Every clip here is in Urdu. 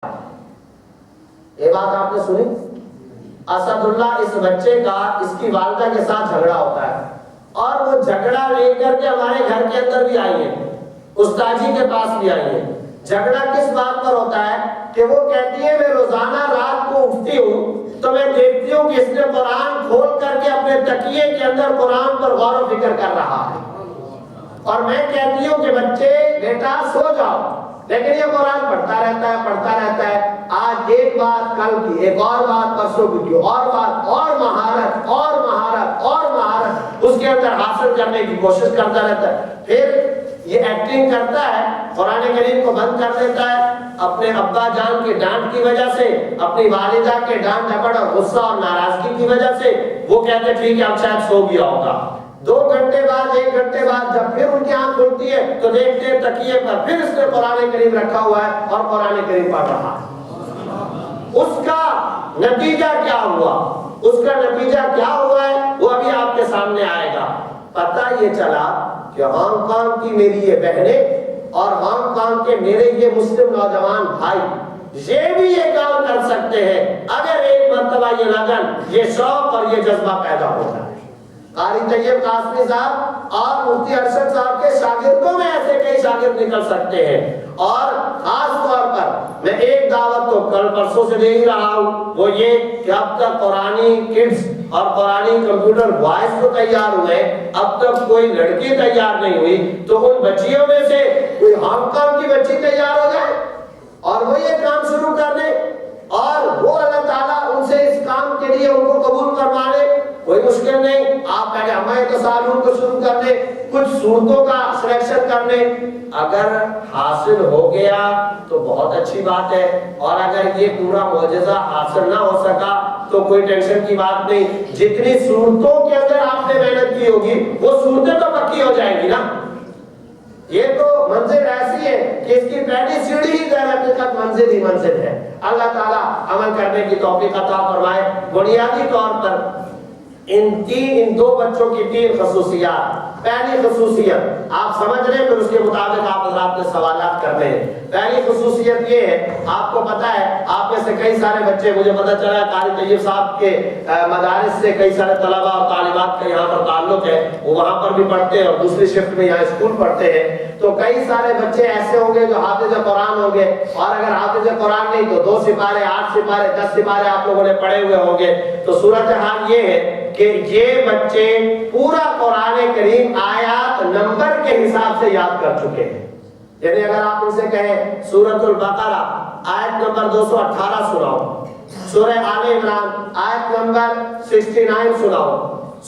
یہ بات آپ نے سنی؟ اسد اللہ اس بچے کا اس کی والدہ کے ساتھ جھگڑا ہوتا ہے اور وہ جھگڑا لے کر کے ہمارے گھر کے اندر بھی آئی ہے، استاد جی کے پاس بھی آئی ہے۔ جھگڑا کس بات پر ہوتا ہے کہ وہ کہتی ہے میں روزانہ رات کو اٹھتی ہوں تو میں دیکھتی ہوں کہ اس نے قرآن کھول کر کے اپنے تکیے کے اندر قرآن پر غور و فکر کر رہا ہے، اور میں کہتی ہوں کہ بچے بیٹا سو جاؤ، لیکن یہ قرآن پڑھتا رہتا ہے۔ آج ایک بات کل کی، ایک اور بات پرسوں کی، اور بات، اور مہارت اس کے اندر حاصل کرنے کی کوشش کرتا رہتا ہے۔ پھر یہ ایکٹنگ کرتا ہے، قرآن کریم کو بند کر دیتا ہے اپنے ابا جان کے ڈانٹ کی وجہ سے، اپنی والدہ کے ڈانٹ ڈپٹ اور غصہ اور ناراضگی کی وجہ سے۔ وہ کہتے ٹھیک ہے اب شاید سو گیا ہوگا۔ 2 گھنٹے بعد، 1 گھنٹے بعد جب پھر ان کی آنکھ کھلتی ہے تو دیکھتے ہیں تکیے پر پھر اس نے قرآن کریم رکھا ہوا ہے اور قرآن کریم پڑھ رہا ہے۔ اس کا نتیجہ کیا ہوا؟ ہے وہ ابھی آپ کے سامنے آئے گا۔ پتہ یہ چلا کہ ہانگ کانگ کی میری یہ بہنیں اور ہانگ کانگ کے میرے یہ مسلم نوجوان بھائی یہ بھی یہ کام کر سکتے ہیں اگر ایک مرتبہ یہ لگن، یہ شوق اور یہ جذبہ پیدا ہوتا ہے۔ قاری طیب قاسمی صاحب اور مفتی ارشد صاحب کے شاگردوں میں ایسے کئی شاگرد نکل سکتے ہیں، اور خاص طور پر میں ایک دعوت تو کل پرسوں سے دے ہی رہا ہوں، وہ یہ کہ اب تک قرآنی کڈز اور قرآنی کمپیوٹر بوائز تو تیار ہوئے، اب تک کوئی لڑکی تیار نہیں ہوئی، تو ان بچیوں میں سے کوئی ہانگ کانگ کی بچی تیار ہو جائے اور وہ یہ کام شروع کر دے، اور وہ اللہ تعالیٰ ان سے اس کام کے لیے ان کو قبول کروا لے، کوئی مشکل نہیں۔ آپ پہلے ہمیں تصالون کو شروع کر دیں، کچھ صورتوں کا سلیکشن کر لیں، اگر حاصل ہو گیا تو بہت اچھی بات ہے، اور اگر یہ پورا معجزہ حاصل نہ ہو سکا تو کوئی ٹینشن کی بات نہیں۔ جتنی صورتوں کے اندر آپ نے محنت کی ہوگی وہ صورتیں تو پکی ہو جائیں گی نا۔ یہ تو منزل ایسی ہے کہ اس کی پہلی سیڑھی ہی در حقیقت منزل ہی منزل ہے۔ اللہ تعالیٰ عمل کرنے کی توفیق عطا فرمائے۔ بنیادی طور پر ان 2 بچوں کی 3 خصوصیات۔ پہلی خصوصیت آپ سمجھ رہے ہیں، پھر اس کے مطابق آپ حضرات نے سوالات کرنے ہیں۔ پہلی خصوصیت یہ ہے، آپ کو پتا ہے آپ میں سے کئی سارے بچے، مجھے پتا چلا قاری طیب صاحب کے مدارس سے کئی سارے طلبہ اور طالبات کا یہاں پر تعلق ہے، وہ وہاں پر بھی پڑھتے ہیں اور دوسری شفٹ میں یہاں اسکول پڑھتے ہیں، تو کئی سارے بچے ایسے ہوں گے جو حافظ قرآن ہوں گے، اور اگر حافظ قرآن نہیں تو 2 سپارے، 8 سپارے، 10 سپارے آپ لوگوں نے پڑھے ہوئے ہوں گے۔ تو صورتحال یہ ہے کہ یہ بچے پورا قرآن کریم آیات نمبر کے حساب سے یاد کر چکے ہیں۔ یعنی اگر آپ ان سے کہیں سورۃ البقرہ آیت نمبر 218 سناؤ، سورہ آل عمران آیت نمبر 69 سناؤ،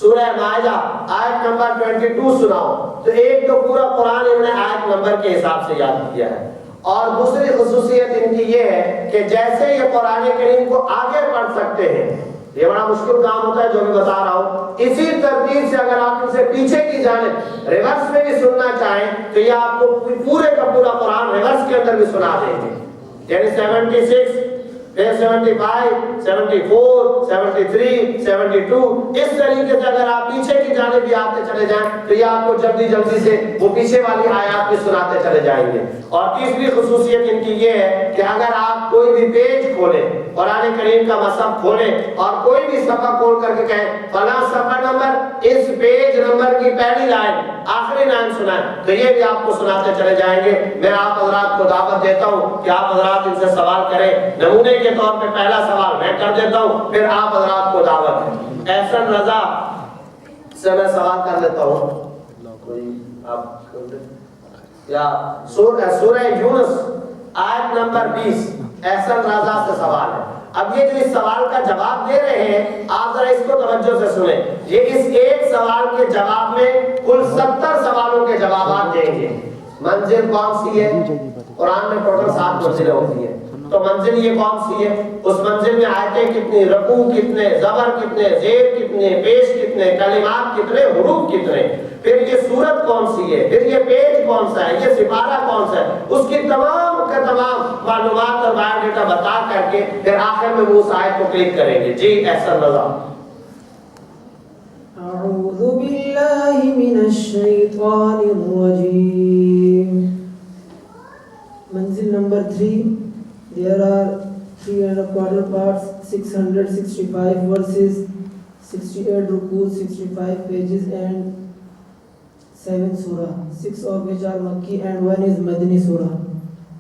سورہ مائدہ آیت نمبر 22 سناؤ، تو ایک تو پورا قرآن انہوں نے آیت نمبر کے حساب سے یاد کیا ہے۔ اور دوسری خصوصیت ان کی یہ ہے کہ جیسے یہ قرآن کریم کو آگے پڑھ سکتے ہیں، یہ بڑا مشکل کام ہوتا ہے جو میں بتا رہا ہوں، اسی ترتیب سے اگر آپ ان سے پیچھے کی جانب ریورس میں بھی سننا چاہیں تو یہ آپ کو پورے کا پورا قرآن ریورس کے اندر بھی سنا دیں گے، یعنی 76 پھر 75 74 73 72 اس طریقے سے اگر آپ پیچھے کی جانب بھی آتے چلے جائیں تو یہ آپ کو جلدی سے وہ پیچھے والی آیات بھی سناتے چلے جائیں گے۔ اور تیسری خصوصیت ان کی یہ ہے کہ اگر آپ کوئی بھی پیج کھولیں، قرآن کریم کا مصحف کھولیں اور کوئی بھی صفحہ کھول کر کے کہیں فلاں صفحہ نمبر اس پیج نمبر کی پہلی لائن آخری لائن سنائیں، تو یہ بھی آپ کو سناتے چلے جائیں گے۔ میں آپ حضرات کو دعوت دیتا ہوں کہ آپ حضرات ان سے سوال کریں، نمونے کے طور پہ پہلا سوال میں کر دیتا ہوں، پھر آپ حضرات کو دعوت ہے۔ احسن رضا سے میں سوال کر لیتا ہوں، کوئی آپ یا سورہ یونس آیت نمبر 20 احسن رضا سے سوال ہے۔ اب یہ جو اس سوال کا جواب دے رہے ہیں آپ ذرا اس کو توجہ سے سنیں، یہ اس ایک سوال کے جواب میں کل 70 سوالوں کے جوابات دیں گے۔ منزل کون سی ہے؟ قرآن میں ٹوٹل 7 منزلیں ہوتی ہیں، تو منزل یہ کون سی ہے؟ اس منزل میں آیتیں کتنی، رکوع کتنے، زبر کتنے، زیر کتنے، پیش کتنے، کلمات کتنے، حروف کتنے، پھر یہ سورت کون سی ہے، پھر یہ پیج کون سا ہے، یہ سپارہ کون سا ہے، اس کی تمام کا تمام معلومات اور بایو ڈیٹا بتا کر کے پھر آخر میں وہ اس آیت کو کلک کریں گے۔ جی احسن رضا۔ اعوذ باللہ من الشیطان الرجیم۔ منزل number 3 There are 3¼ parts, 665 verses, 68 rukus, 65 pages and 7 surah, 6 of which are Makki and 1 is Madani surah.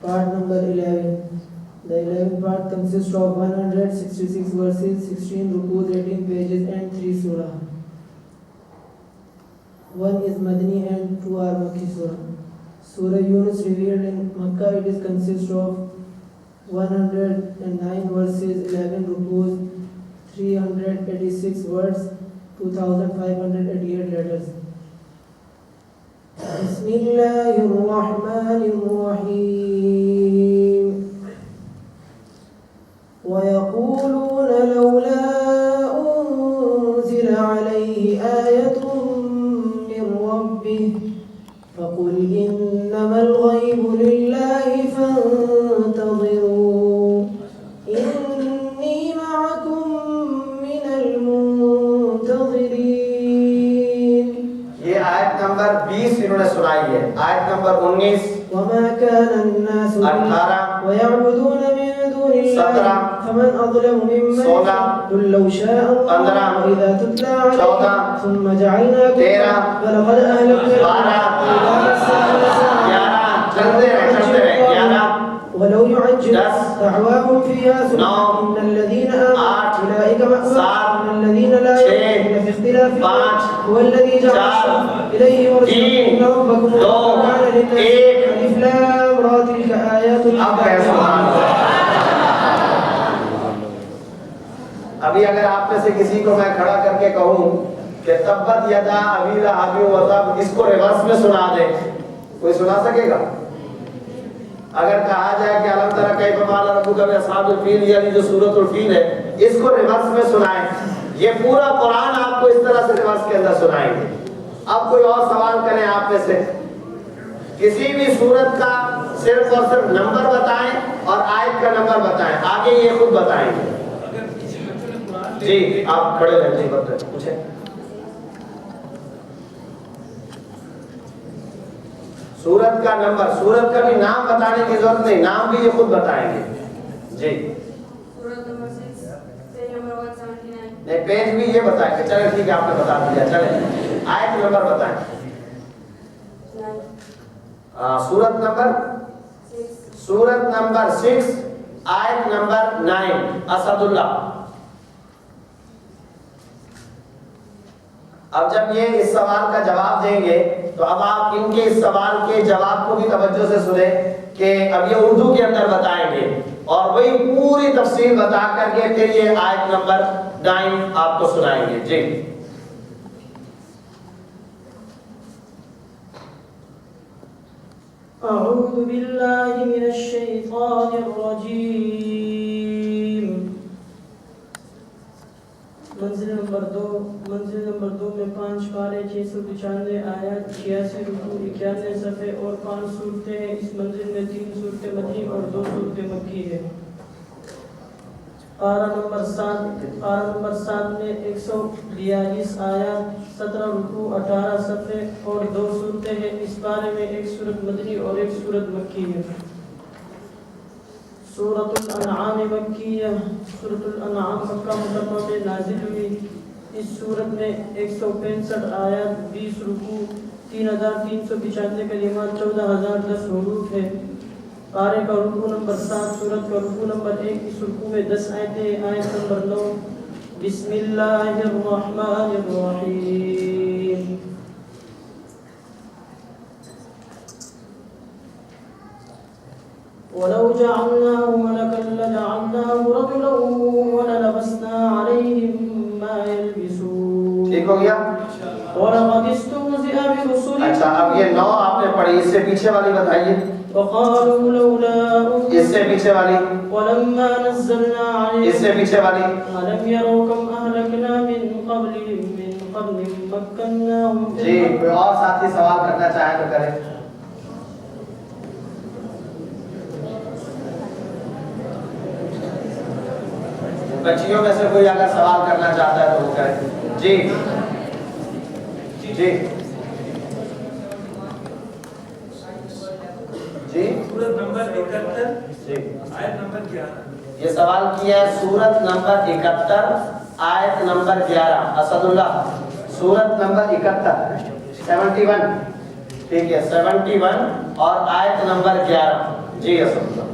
Part number 11. The 11th part consists of 166 verses, 16 rukus, 18 pages and 3 surah. 1 is Madani and 2 are Makki surah. Surah Yunus revealed in Makkah, it is consists of 109 verses, 11 rukus, 386 words, 2588 letters. Bismillahirrahmanirrahim. وَيَقُولُونَ لَوْلَا أُنزِلَ عَلَيْهِ آيَةٌ مِّن رَّبِّهِ فَقُلْ إِنَّمَا الْغَيْبُ لِلَّهِ فَانتَظِرُوا إِنِّي مَعَكُم مِّنَ الْمُنتَظِرِينَ. یہ آیت نمبر 20 انہوں نے سنائی ہے. آیت نمبر 19 وَمَا كَانَ النَّاسُ 18 وَيَعْبُدُونَ مِن دُونِ اللَّهِ فَمَنْ أَظْلَمُ مِمَّنِ قُل لَّوْ شَاءَ اللَّهُ وَإِذَا تُتْلَىٰ عَلَيْهِمْ ثُمَّ جَعَلْنَاكُمْ وَلَقَدْ أَهْلَكْنَا وَلَوْ يُعَجِّلُ دَعْوَاهُمْ فِيهَا إِنَّ الَّذِينَ آمَنُوا أُولَٰئِكَ مَأْوَاهُمْ الَّذِينَ لَا يُؤْمِنُونَ فِي اخْتِلَافِ هُوَ الَّذِي جَعَلَ إِلَيْهِ وَرَسُولُهُ إِنَّ رَبَّكُمُ اللَّهُ جَعَلَ لِلنَّاسِ أَلِفْ لَامْ رَا تِلْكَ آيَاتُ ابھی اگر آپ میں سے کسی کو میں کھڑا کر کے کہوں کہ تبت یدا ابی لہب وتب، اس کو ریورس میں سنا دے، کوئی سنا سکے گا؟ اگر کہا جائے کہ الم تر کیف فعل ربک باصحاب الفیل، یعنی جو سورۃ الفیل ہے، اس کو ریورس میں سنائیں، یہ پورا قرآن آپ کو اس طرح سے ریورس کے اندر سنائیں گے. اب کوئی اور سوال کریں آپ میں سے، کسی بھی سورت کا صرف اور صرف نمبر بتائیں اور آیت کا نمبر بتائیں، آگے یہ خود بتائیں گے. جی آپ کھڑے رہیں، جی بتائیں، پوچھیں. سورت کا نمبر، سورت کا بھی نام بتانے کی ضرورت نہیں، نام بھی یہ خود بتائیں گے. جی نہیں، پیج بھی یہ بتائیں گے. چلیں ٹھیک ہے، آپ نے بتا دیا. چلیں آیت نمبر بتائیں. سورت نمبر 6، آیت نمبر 9. اسد اللہ. اب جب یہ اس سوال کا جواب دیں گے تو اب آپ ان کے اس سوال کے جواب کو بھی توجہ سے سنیں کہ اب یہ اردو کے اندر بتائیں گے اور وہی پوری تفصیل بتا کر کے پھر یہ آیت نمبر 9 آپ کو سنائیں گے. جی اعوذ باللہ من الشیطان الرجیم. منزل نمبر 2 میں 5 پارے 695 آیات 86 رکوع 91 صفحے اور 5 سورتیں ہیں. اس منزل میں 3 سورتیں مدنی اور 2 سورتیں مکی ہیں. پارہ نمبر 7 میں 142 آیات 17 رکوع 18 صفحے اور 2 سورتیں ہیں. اس پارے میں 1 سورت مدنی اور 1 سورت مکی ہے. سورۃ الانعام مکیہ. سورۃ الانعام مکہ مکرمہ میں نازل ہوئی. اس سورت میں 165 آیات 20 رکوع 3395 کلمات 14010 حروف ہے. پارے کا رکوع نمبر 7، سورت کا رکوع نمبر 1. اس رکوع میں 10 آیتیں. آیت نمبر 9. بسم اللہ الرحمن الرحیم. وَلَوْ جَعَلْنَاهُ مَلَكًا لَجَعَلْنَاهُ رَجُلًا وَلَلَبَسْنَا عَلَيْهِمْ مَا يَلْبِسُونَ. ٹھیک ہو گیا؟ وَلَقَدِ اسْتُهْزِئَ بِرُسُلٍ. اچھا اب یہ 9 آپ نے پڑھی، اس سے پیچھے والی بتائیے. وَقَالُوا لَوْلَا أُنزِلَ. اس سے پیچھے والی. وَلَمَّا نَزَّلْنَا عَلَيْهِمْ. اس سے پیچھے والی. أَلَمْ يَرَوْا كَمْ أَهْلَكْنَا مِنْ قَبْلِهِمْ مِنْ قَرْنٍ مَكَّنَّاهُمْ فِي جی الْأَرْضِ. کوئی اور ساتھی سوال کرنا چاہے تو کریں. بچیوں میں سے کوئی اگر سوال کرنا چاہتا ہے تو وہ کرے. جی جی جی سورت نمبر 71 جی آیت نمبر 11. یہ سوال کیا ہے سورت نمبر 71 آیت نمبر 11. اسد اللہ سورت نمبر 71 71 ٹھیک ہے 71 اور آیت نمبر 11. جی اسد اللہ.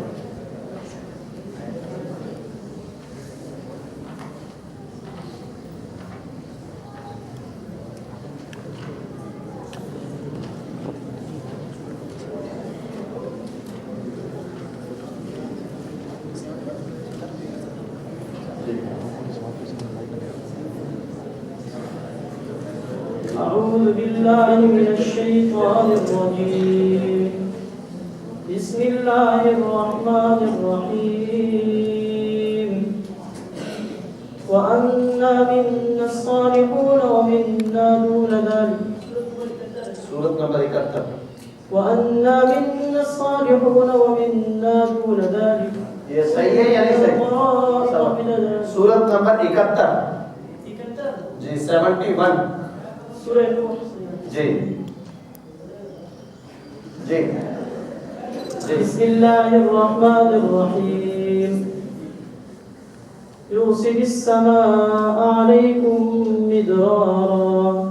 أعوذ بالله من الشيطان الرجيم بسم الله الرحمن الرحيم وأنا منا الصالحون ومنا دون ذلك سورت نمبر 71 وأنا منا الصالحون ومنا دون ذلك. یہ صحیح ہے یا نہیں صحیح؟ سورت نمبر 71 جی 71 سورہ نوح. جی جی بسم الله الرحمن الرحيم يرسل السماء عليكم مدرارا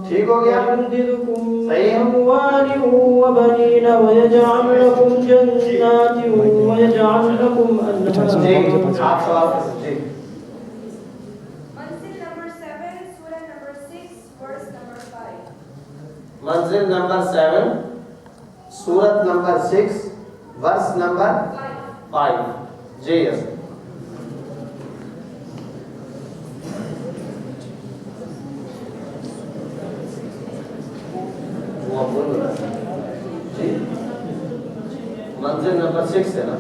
ٹھیک ہو گیا ويمددكم بأموال وبنين ويجعل لكم جنات ويجعل لكم أنهارا. جی آپ سوال جی منزل نمبر 7 سورت نمبر 6 ورس نمبر 5. جی یس جی منزل نمبر 6 ہے نا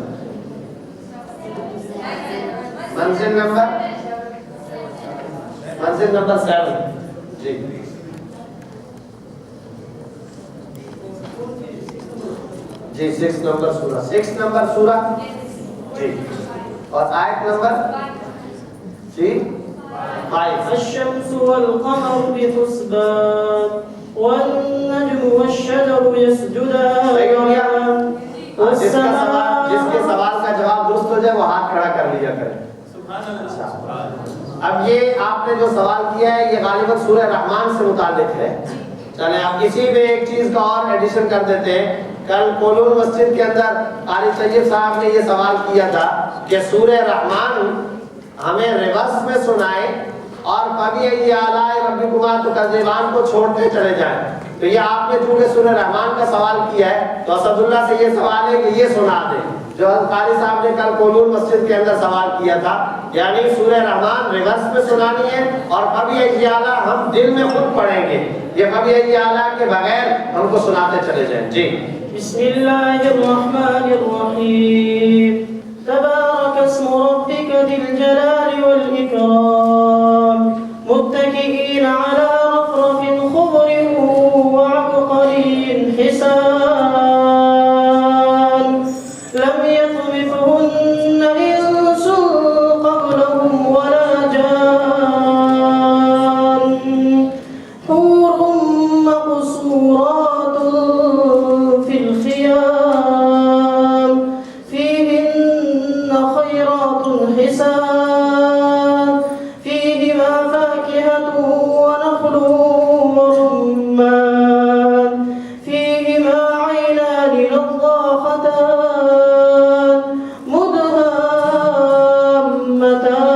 منزل نمبر 7 جی جی 6 نمبر سورہ جی اور آیت نمبر جی 5. الشمس والقمر بحسبان والنجم والشجر يسجدان جس کے سوال کا جواب درست ہو جائے وہ ہاتھ کھڑا کر لیا کرے. اب یہ آپ نے جو سوال کیا ہے یہ غالباً سورہ رحمان سے متعلق ہے. چلیں آپ اسی میں ایک چیز کا اور ایڈیشن کر دیتے ہیں. کل کولون مسجد کے اندر قاری طیب صاحب نے یہ سوال کیا تھا کہ سورہ رحمان ہمیں ریورس میں سنائے اور فَبِأَيِّ آلَاءِ رَبِّكُمَا تُكَذِّبَانِ کو چھوڑتے چلے جائیں. تو یہ آپ نے چونکہ سورہ رحمان کا سوال کیا ہے تو اسد اللہ سے یہ سوال ہے کہ یہ سنا دیں جو قاری صاحب نے کل کولون مسجد کے اندر سوال کیا تھا. یعنی سورہ رحمان ریورس میں سنانی ہے اور فَبِأَيِّ آلَاء ہم دل میں خود پڑھیں گے. یہ فَبِأَيِّ آلَاء کے بغیر ہم کو سناتے چلے جائیں. جی بسم الله الرحمن الرحيم تبارك اسم ربك ذي الجلال والإكرام متكئين على رفرف خضر وعبقري حسان لم يطمثهن إنس قبلهم ولا جان حور مقصورات في الخيام فيهن خيرات حسان فيهما فاكهة ونخل ورمان فيهما عينان نضاختان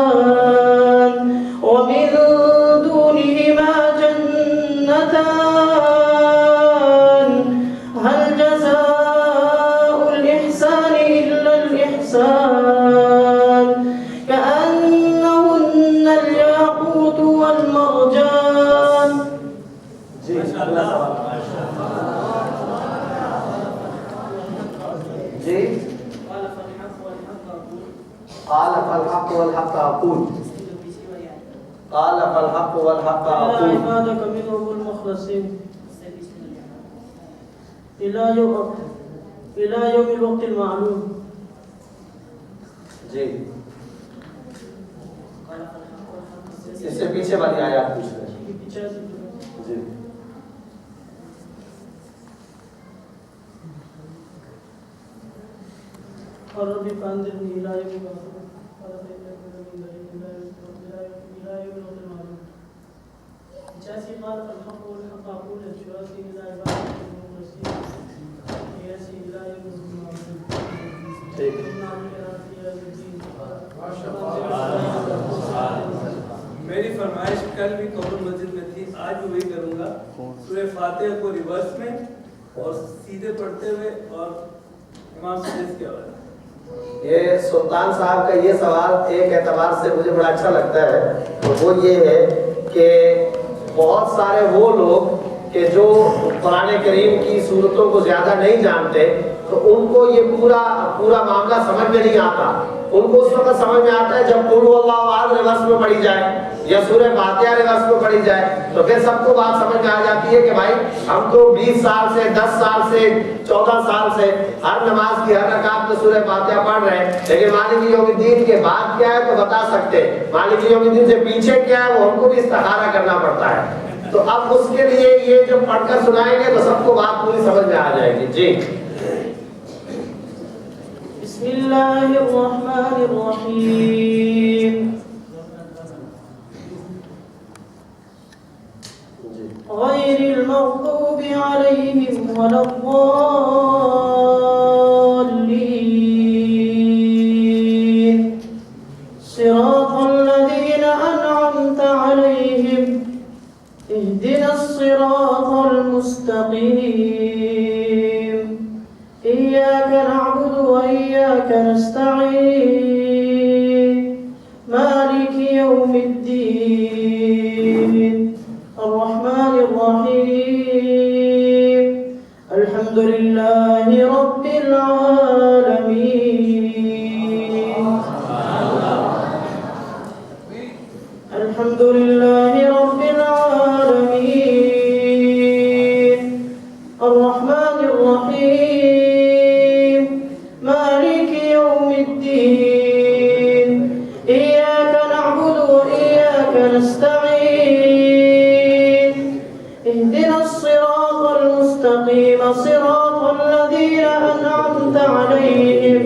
مدهامتان ومن دونهما جنتان هل جزاء الإحسان إلا الإحسان كأنهن الياقوت والمرجان. جی جی قال فالحق والحق أقول قال فالحق والحق إلى أقول عبادك منهم المخلصين إلى يوم الوقت المعلوم. جی اس سے پیچھے والی آیات پوچھ رہے ہیں. جی اور ربی فانذرنی إلى يوم الوقت میری فرمائش کل بھی قبر مسجد میں تھی، آج بھی وہی کروں گا، سورہ فاتحہ کو ریورس میں اور سیدھے پڑھتے ہوئے اور امام سجد کے حوالے۔ یہ سلطان صاحب کا یہ سوال ایک اعتبار سے مجھے بڑا اچھا لگتا ہے، اور وہ یہ ہے کہ بہت سارے وہ لوگ کہ جو قرآن کریم کی صورتوں کو زیادہ نہیں جانتے، تو ان کو یہ پورا معاملہ سمجھ میں نہیں آتا۔ ان کو اس وقت سمجھ میں آتا ہے جب قل هو اللہ احد ریورس میں پڑھی جائے یا سورہ فاتحہ ریورس میں پڑھی جائے، تو پھر سب کو بات سمجھ میں آ جاتی ہے کہ بھائی ہم تو 20 سال سے 10 سال سے 14 سال سے ہر نماز کی ہر رکعت میں سورہ فاتحہ پڑھ رہے ہیں، لیکن مالک یوم الدین کے بعد کیا ہے تو بتا سکتے ہیں، مالک یوم الدین سے پیچھے کیا ہے وہ ہم کو بھی استخارہ کرنا پڑتا ہے۔ تو اب اس کے لیے یہ جو پڑھ کر سنائیں گے تو سب کو بات پوری سمجھ میں آ جائے گی۔ جی بسم اللہ الرحمن الرحیم غیر المغضوب علیہم ولا الضالین صراط الذین انعمت علیہم اهدنا الصراط المستقیم إياك نعبد وإياك نستعين مالك يوم الدين الرحمن الرحيم الحمد لله رب العالمين الحمد لله رب العالمين الرحمن الرحيم مالك يوم الدين إياك نعبد وإياك نستعين اهدنا الصراط المستقيم صراط الذين أنعمت عليهم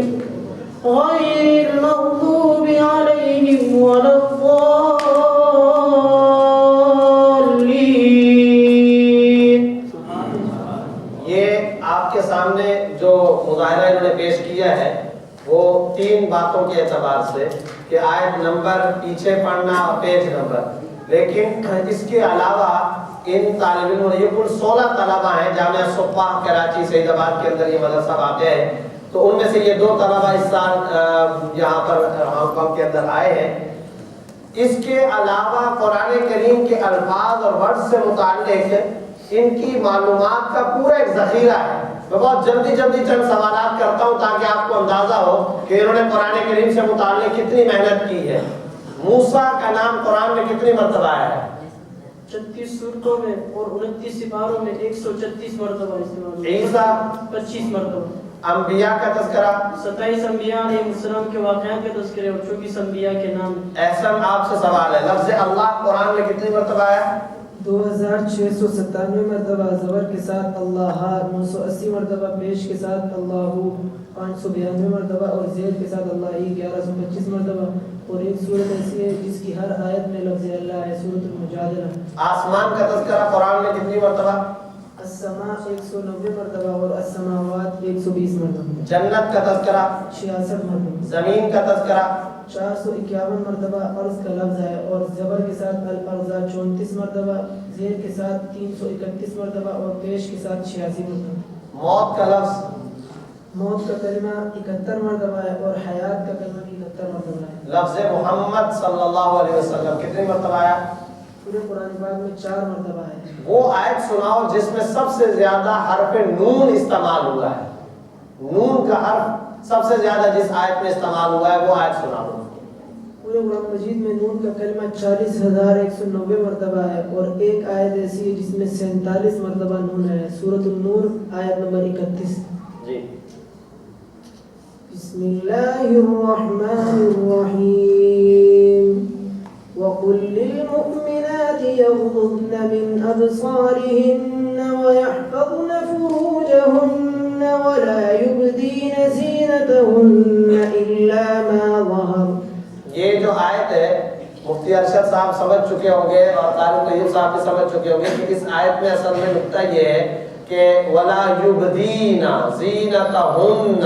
غير المغضوب عليهم ولا الضالين۔ یہ آپ کے سامنے جو مظاہرہ انہوں نے پیش کیا ہے وہ 3 باتوں کے اعتبار سے کہ آیت نمبر پیچھے پڑھنا اور پیج نمبر، لیکن اس کے علاوہ ان طالب علموں نے، یہ کل 16 طلبہ ہیں جامعہ صفا کراچی سعید آباد کے اندر یہ مدرسہ واقع ہے، تو ان میں سے یہ 2 طلبہ اس سال یہاں پر ہانگ کانگ کے اندر آئے ہیں۔ اس کے علاوہ قرآن کریم کے الفاظ اور ورڈ سے متعلق ان کی معلومات کا پورا ایک ذخیرہ ہے۔ میں بہت جلدی چند سوالات کرتا ہوں تاکہ آپ کو اندازہ ہو کہ انہوں نے قرآن کریم سے متعلق کتنی محنت کی ہے۔ موسیٰ کا نام قرآن میں کتنی مرتبہ آیا ہے؟ 36 سورتوں میں اور 29 سپاروں میں 136 مرتبہ استعمال ہوا۔ عیسیٰ 25 مرتبہ۔ انبیاء کا تذکرہ 27 انبیاء علیہ السلام کے واقعات کے تذکرے اور 24 انبیاء کے نام۔ احسن آپ سے سوال ہے، لفظ اللہ قرآن میں کتنی مرتبہ آیا؟ 2697 مرتبہ، زبر کے ساتھ اللہ، 980 مرتبہ، پیش کے ساتھ اللہ، 592 مرتبہ اور زیر کے ساتھ اللہ، 1125 مرتبہ۔ اور ایک سورت ایسی ہے جس کی ہر آیت میں لفظ اللہ ہے، سورت المجادلہ۔ آسمان کا تذکرہ قرآن میں کتنی مرتبہ؟ السماء 190 مرتبہ اور السماوات 120 مرتبہ۔ جنت کا تذکرہ 66 مرتبہ۔ زمین کا تذکرہ 451 مرتبہ ارض کا لفظ ہے اور زبر کے ساتھ الارض 34 مرتبہ، زیر کے ساتھ 331 مرتبہ اور پیش کے ساتھ 86 مرتبہ۔ موت کا لفظ موت کا کلمہ 71 مرتبہ ہے اور حیات کا کلمہ بھی 71 مرتبہ ہے۔ لفظ محمد صلی اللہ علیہ وسلم کتنی مرتبہ آیا؟ پورے قرآن پاک میں 4 مرتبہ ہے۔ وہ آیت سناؤ جس میں سب سے زیادہ حرف نون استعمال ہوا ہے، نون کا حرف سب سے زیادہ جس آیت میں استعمال ہوا ہے وہ آیت سناؤ۔ پورے قرآن مجید میں نون کا کلمہ 40,190 مرتبہ ہے اور ایک آیت ایسی ہے جس میں 47 مرتبہ نون ہے، سورۃ النور آیت نمبر 31۔ جی بسم اللہ الرحمن الرحیم وَقُلْ لِلْمُؤْمِنَاتِ يَغْضُضْنَ مِنْ أَبْصَارِهِنَّ وَيَحْفَظْنَ فُرُوجَهُنَّ وَلَا يُبْدِينَ زِينَتَهُنَّ إِلَّا مَا ظَهَرَ۔ یہ جو آیت ہے مفتی ارشد صاحب سمجھ چکے ہوں گے اور طارق طیب صاحب بھی سمجھ چکے ہوں گے کہ اس آیت میں اصل میں نکتہ یہ ہے کہ وَلَا يُبْدِينَ زِينَتَهُنَّ،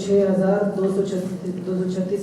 6236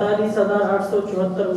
48874।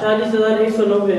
40190।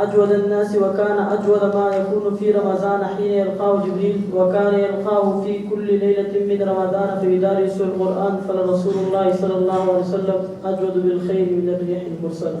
أجود الناس وكان أجود ما يكون في رمضان حين يلقاه جبريل وكان يلقاه في كل ليلة من رمضان فيدارس القرآن فلرسول الله صلى الله عليه وسلم أجود بالخير من الريح المرسلة.